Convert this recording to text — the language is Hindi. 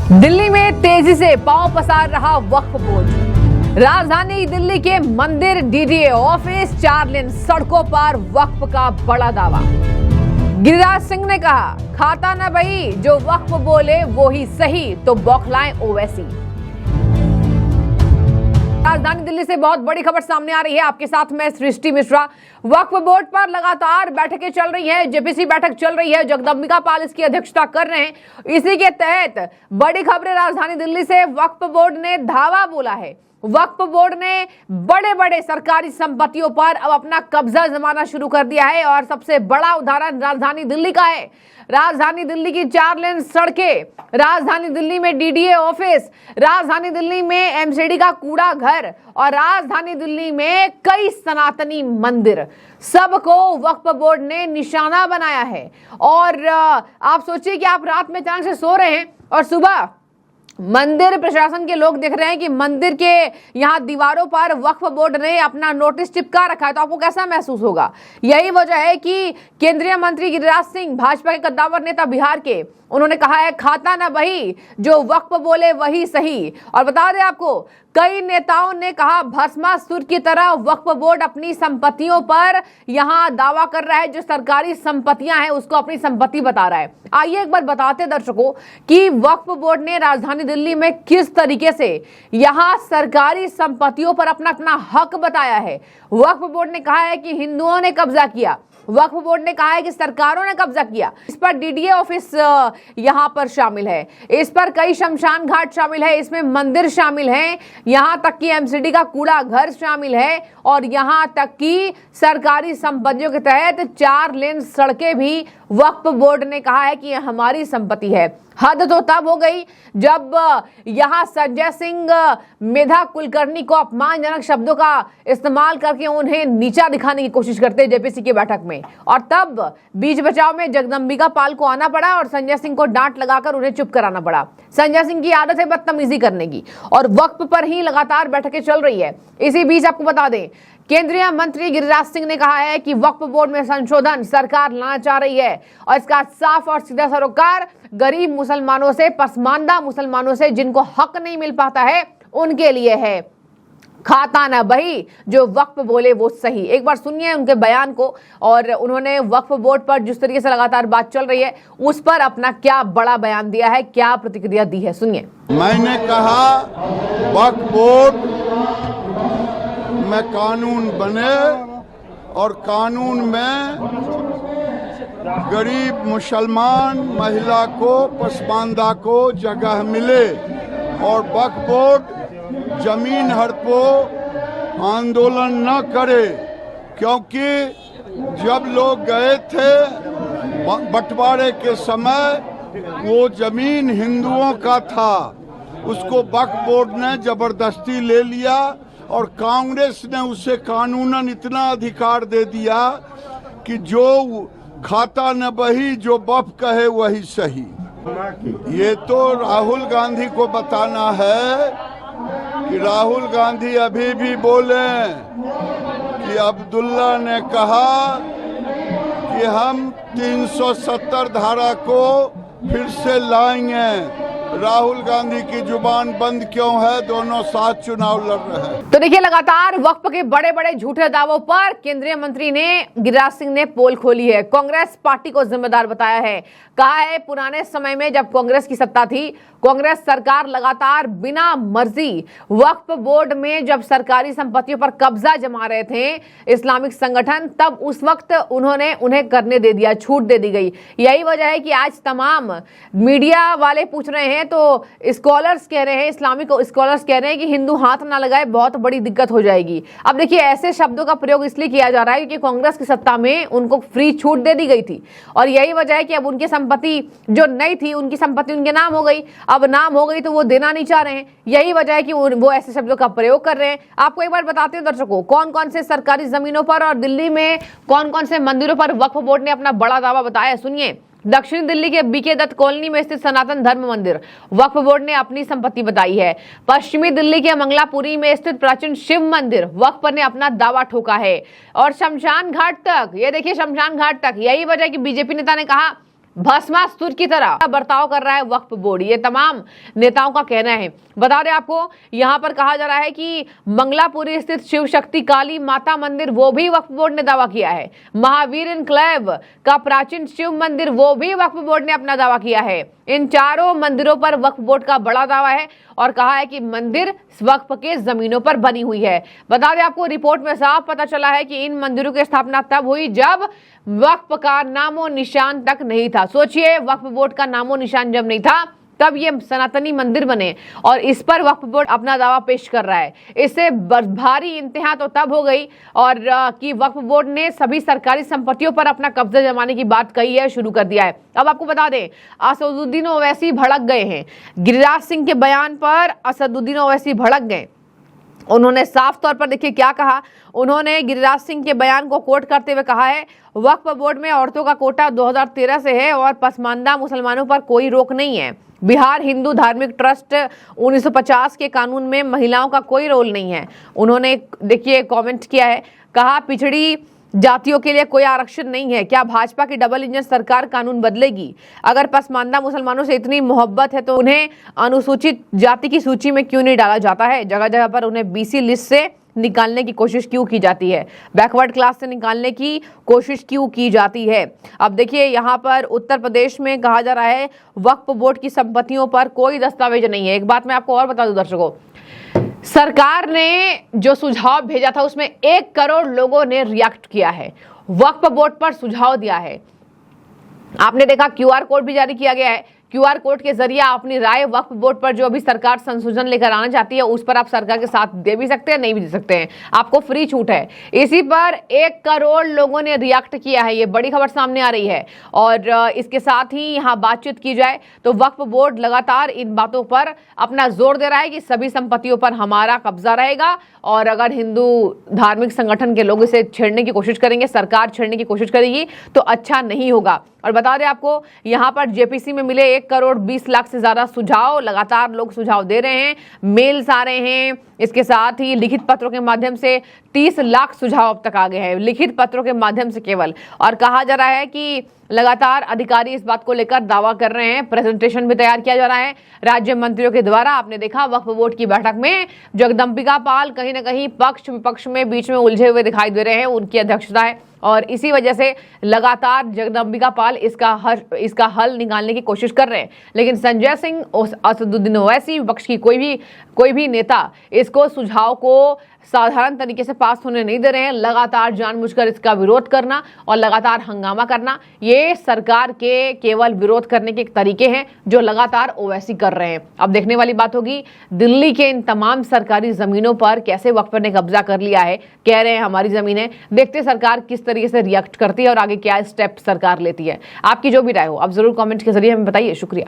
दिल्ली में तेजी से पांव पसार रहा वक्फ बोर्ड। राजधानी दिल्ली के मंदिर, डीडीए ऑफिस, 4 लेन सड़कों पर वक्फ का बड़ा दावा। गिरिराज सिंह ने कहा, खाता न बही, जो वक्फ बोले वो ही सही, तो बौखलाएं ओवैसी। राजधानी दिल्ली से बहुत बड़ी खबर सामने आ रही है। आपके साथ मैं सृष्टि मिश्रा। वक्फ बोर्ड पर लगातार बैठकें चल रही हैं, जेपीसी बैठक चल रही है, जगदम्बिका पाल इसकी अध्यक्षता कर रहे हैं। इसी के तहत बड़ी खबरें राजधानी दिल्ली से। वक्फ बोर्ड ने धावा बोला है। वक्फ बोर्ड ने बड़े बड़े सरकारी संपत्तियों पर अब अपना कब्जा जमाना शुरू कर दिया है और सबसे बड़ा उदाहरण राजधानी दिल्ली का है। राजधानी दिल्ली की 4 लेन सड़कें, राजधानी दिल्ली में डीडीए ऑफिस, राजधानी दिल्ली में एमसीडी का कूड़ा घर और राजधानी दिल्ली में कई सनातनी मंदिर, सबको वक्फ बोर्ड ने निशाना बनाया है। और आप सोचिए कि आप रात में अचानक से सो रहे हैं और सुबह मंदिर प्रशासन के लोग देख रहे हैं कि मंदिर के यहाँ दीवारों पर वक्फ बोर्ड ने अपना नोटिस चिपका रखा है, तो आपको कैसा महसूस होगा? यही वजह है कि केंद्रीय मंत्री गिरिराज सिंह, भाजपा के कद्दावर नेता बिहार के, उन्होंने कहा है, खाता न बही, जो वक्फ बोले वही सही। और बता दें आपको, कई नेताओं ने कहा, भस्मासुर की तरह वक्फ बोर्ड अपनी संपत्तियों पर यहां दावा कर रहा है, जो सरकारी संपत्तियां हैं उसको अपनी संपत्ति बता रहा है। आइए एक बार बताते हैं दर्शकों कि वक्फ बोर्ड ने राजधानी दिल्ली में किस तरीके से यहां सरकारी संपत्तियों पर अपना अपना हक बताया है। वक्फ बोर्ड ने कहा है कि हिंदुओं ने कब्जा किया, वक्फ बोर्ड ने कहा है कि सरकारों ने कब्जा किया। इस पर डीडीए ऑफिस यहां पर शामिल है, इस पर कई शमशान घाट शामिल है, इसमें मंदिर शामिल है, यहां तक कि एमसीडी का कूड़ा घर शामिल है और यहां तक कि सरकारी संपत्तियों के तहत 4 लेन सड़कें भी वक्फ बोर्ड ने कहा है कि यह हमारी संपत्ति है। हद तो तब हो गई जब यहां संजय सिंह मेधा कुलकर्णी को अपमानजनक शब्दों का इस्तेमाल करके उन्हें नीचा दिखाने की कोशिश करते जेपीसी की बैठक में, और तब बीच बचाव में जगदम्बिका पाल को आना पड़ा और संजय सिंह को डांट लगाकर उन्हें चुप कराना पड़ा। संजय सिंह की आदत है बदतमीजी करने की और वक्फ पर ही लगातार बैठकें चल रही है। इसी बीच आपको बता दें, केंद्रीय मंत्री गिरिराज सिंह ने कहा है कि वक्फ बोर्ड में संशोधन सरकार लाना चाह रही है और इसका साफ और सीधा सरोकार गरीब मुसलमानों से, पसमानदा मुसलमानों से, जिनको हक नहीं मिल पाता है, उनके लिए है। खाता न बही, जो वक्फ बोले वो सही। एक बार सुनिए उनके बयान को, और उन्होंने वक्फ बोर्ड पर जिस तरीके से लगातार बात चल रही है उस पर अपना क्या बड़ा बयान दिया है, क्या प्रतिक्रिया दी है, सुनिए। मैंने कहा वक्फ बोर्ड में कानून बने और कानून में गरीब मुसलमान महिला को, पसमानदा को जगह मिले और वक्फ बोर्ड जमीन हड़पो आंदोलन न करे, क्योंकि जब लोग गए थे बंटवारे के समय वो जमीन हिंदुओं का था, उसको वक्फ बोर्ड ने जबरदस्ती ले लिया और कांग्रेस ने उसे कानूनन इतना अधिकार दे दिया कि जो खाता न बही, जो वक्फ कहे वही सही। ये तो राहुल गांधी को बताना है कि राहुल गांधी अभी भी बोले कि अब्दुल्ला ने कहा कि हम 370 धारा को फिर से लाएंगे। राहुल गांधी की जुबान बंद क्यों है? दोनों साथ चुनाव लड़ रहे हैं। तो देखिए, लगातार वक्फ के बड़े बड़े झूठे दावों पर केंद्रीय मंत्री ने, गिरिराज सिंह ने पोल खोली है, कांग्रेस पार्टी को जिम्मेदार बताया है। कहा है, पुराने समय में जब कांग्रेस की सत्ता थी, कांग्रेस सरकार लगातार बिना मर्जी वक्फ बोर्ड में जब सरकारी संपत्तियों पर कब्जा जमा रहे थे इस्लामिक संगठन, तब उस वक्त उन्होंने उन्हें करने दे दिया, छूट दे दी गई। यही वजह है कि आज तमाम मीडिया वाले पूछ रहे हैं, तो स्कॉलर्स कह रहे हैं, इस्लामिक स्कॉलर्स कह रहे हैं कि हिंदू हाथ ना लगाए, बहुत बड़ी दिक्कत हो जाएगी। अब देखिए, ऐसे शब्दों का प्रयोग इसलिए किया जा रहा है क्योंकि कांग्रेस की सत्ता में उनको फ्री छूट दे दी गई थी और यही वजह है कि अब उनकी संपत्ति जो नहीं थी, उनकी संपत्ति उनके नाम हो गई। अब नाम हो गई तो वो देना नहीं चाह रहे हैं। यही वजह है कि वो ऐसे शब्दों का प्रयोग कर रहे हैं। आपको एक बार बताते हैं दर्शकों, कौन कौन से सरकारी जमीनों पर और दिल्ली में कौन कौन से मंदिरों पर वक्फ बोर्ड ने अपना बड़ा दावा बताया, सुनिए। दक्षिण दिल्ली के बीके दत्त कॉलोनी में स्थित सनातन धर्म मंदिर वक्फ बोर्ड ने अपनी संपत्ति बताई है। पश्चिमी दिल्ली के मंगलापुरी में स्थित प्राचीन शिव मंदिर वक्फ ने अपना दावा ठोका है। और शमशान घाट तक, ये देखिए शमशान घाट तक, यही वजह कि बीजेपी नेता ने कहा भस्मासुर की तरह बर्ताव कर रहा है वक्फ बोर्ड, ये तमाम नेताओं का कहना है। बता दें आपको, यहां पर कहा जा रहा है कि मंगलापुरी स्थित शिव शक्ति काली माता मंदिर वो भी वक्फ बोर्ड ने दावा किया है। महावीर एन्क्लेव का प्राचीन शिव मंदिर वो भी वक्फ बोर्ड ने अपना दावा किया है। इन चारों मंदिरों पर वक्फ बोर्ड का बड़ा दावा है और कहा है कि मंदिर वक्फ के जमीनों पर बनी हुई है। बता दें आपको, रिपोर्ट में साफ पता चला है कि इन मंदिरों की स्थापना तब हुई जब वक्फ का नामो निशान तक नहीं था। सोचिए, वक्फ बोर्ड का नामो निशान जब नहीं था तब ये सनातनी मंदिर बने और इस पर वक्फ बोर्ड अपना दावा पेश कर रहा है। इससे भारी इंतहा तो तब हो गई और कि वक्फ बोर्ड ने सभी सरकारी संपत्तियों पर अपना कब्जा जमाने की बात कही है, शुरू कर दिया है। अब आपको बता दें, असदुद्दीन ओवैसी भड़क गए हैं। गिरिराज सिंह के बयान पर असदुद्दीन ओवैसी भड़क गए। उन्होंने साफ तौर पर देखिए क्या कहा। उन्होंने गिरिराज सिंह के बयान को कोट करते हुए कहा है, वक्फ बोर्ड में औरतों का कोटा 2013 से है और पसमानदा मुसलमानों पर कोई रोक नहीं है। बिहार हिंदू धार्मिक ट्रस्ट 1950 के कानून में महिलाओं का कोई रोल नहीं है। उन्होंने देखिए कमेंट किया है, कहा पिछड़ी जातियों के लिए कोई आरक्षण नहीं है। क्या भाजपा की डबल इंजन सरकार कानून बदलेगी? अगर पसमानदा मुसलमानों से इतनी मोहब्बत है तो उन्हें अनुसूचित जाति की सूची में क्यों नहीं डाला जाता है? जगह जगह पर उन्हें बीसी लिस्ट से निकालने की कोशिश क्यों की जाती है? बैकवर्ड क्लास से निकालने की कोशिश क्यों की जाती है? अब देखिए, यहाँ पर उत्तर प्रदेश में कहा जा रहा है वक्फ बोर्ड की संपत्तियों पर कोई दस्तावेज नहीं है। एक बात मैं आपको और बता दूं दर्शकों, सरकार ने जो सुझाव भेजा था उसमें 1 करोड़ लोगों ने रिएक्ट किया है, वक्फ बोर्ड पर सुझाव दिया है। आपने देखा क्यूआर कोड भी जारी किया गया है। क्यूआर कोड के जरिए अपनी राय वक्फ बोर्ड पर जो अभी सरकार संशोधन लेकर आना चाहती है उस पर आप सरकार के साथ दे भी सकते हैं, नहीं भी दे सकते हैं, आपको फ्री छूट है। इसी पर 1 करोड़ लोगों ने रिएक्ट किया है, ये बड़ी खबर सामने आ रही है। और इसके साथ ही यहाँ बातचीत की जाए तो वक्फ बोर्ड लगातार इन बातों पर अपना जोर दे रहा है कि सभी संपत्तियों पर हमारा कब्जा रहेगा और अगर हिंदू धार्मिक संगठन के लोग इसे छेड़ने की कोशिश करेंगे, सरकार छेड़ने की कोशिश करेगी तो अच्छा नहीं होगा। और बता दें आपको, यहाँ पर जेपीसी में मिले 1 करोड़ 20 लाख से ज्यादा सुझाव, लगातार लोग सुझाव दे रहे हैं, मेल्स आ रहे हैं। इसके साथ ही लिखित पत्रों के माध्यम से 30 लाख सुझाव अब तक आ गए हैं, लिखित पत्रों के माध्यम से केवल। और कहा जा रहा है कि लगातार अधिकारी इस बात को लेकर दावा कर रहे हैं, प्रेजेंटेशन भी तैयार किया जा रहा है राज्य मंत्रियों के द्वारा। आपने देखा वक्फ बोर्ड की बैठक में जगदम्बिका पाल कहीं ना कहीं पक्ष विपक्ष में बीच में उलझे हुए दिखाई दे रहे हैं, उनकी अध्यक्षता है और इसी वजह से लगातार जगदम्बिका पाल इसका हल निकालने की कोशिश कर रहे हैं। लेकिन संजय सिंह और असदुद्दीन ओवैसी, विपक्ष की कोई भी नेता इसको सुझाव को साधारण तरीके से पास होने नहीं दे रहे हैं। लगातार जानबूझकर इसका विरोध करना और लगातार हंगामा करना, ये सरकार के केवल विरोध करने के तरीके हैं जो लगातार ओवैसी कर रहे हैं। अब देखने वाली बात होगी दिल्ली के इन तमाम सरकारी जमीनों पर कैसे वक्फ ने कब्जा कर लिया है, कह रहे हैं हमारी जमीन है। देखते सरकार किस तरीके से रिएक्ट करती है और आगे क्या स्टेप सरकार लेती है। आपकी जो भी राय हो आप जरूर कमेंट के जरिए हमें बताइए। शुक्रिया।